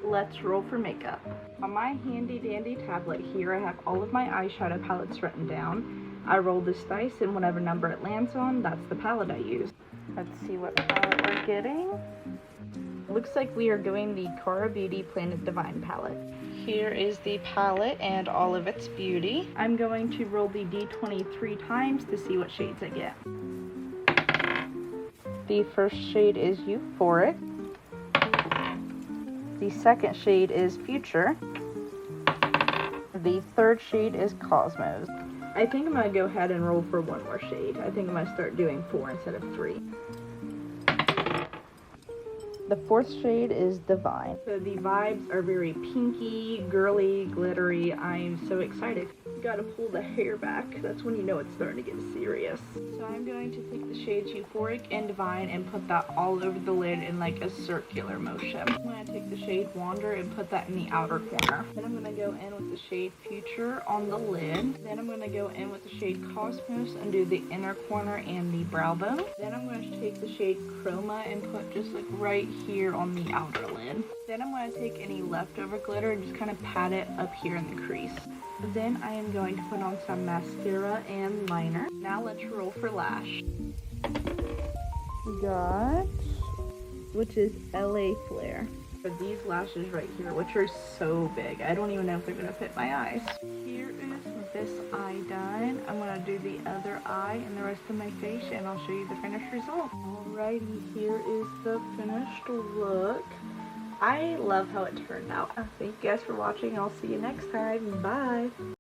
let's roll for makeup. On my handy dandy tablet here, I have all of my eyeshadow palettes written down. I roll this dice, and whatever number it lands on, that's the palette I use. Let's see what palette we're getting. Looks like we are doing the Cara Beauty Planet Divine palette. Here is the palette and all of its beauty. I'm going to roll the D23 times to see what shades I get. The first shade is Euphoric. The second shade is Future. The third shade is Cosmos. I think I'm going to go ahead and roll for one more shade. I think I'm going to start doing 4 instead of 3. The fourth shade is Divine. So the vibes are very pinky, girly, glittery. I'm so excited. You gotta pull the hair back. That's when you know it's starting to get serious. So I'm going to take the shades Euphoric and Divine and put that all over the lid in like a circular motion. I'm going to take the shade Wander and put that in the outer corner. Then I'm going to go in with the shade Future on the lid. Then I'm going to go in with the shade Cosmos and do the inner corner and the brow bone. Then I'm going to take the shade Chroma and put just like right here on the outer lid. Then I'm going to take any leftover glitter and just kind of pat it up here in the crease. Then I am going to put on some mascara and liner. Now let's roll for lash. We got, which is LA Flare. For these lashes right here, which are so big. I don't even know if they're going to fit my eyes. Here is this eye done. I'm going to do the other eye and the rest of my face, and I'll show you the finished result. Alrighty, here is the finished look. I love how it turned out. Thank you guys for watching. I'll see you next time. Bye!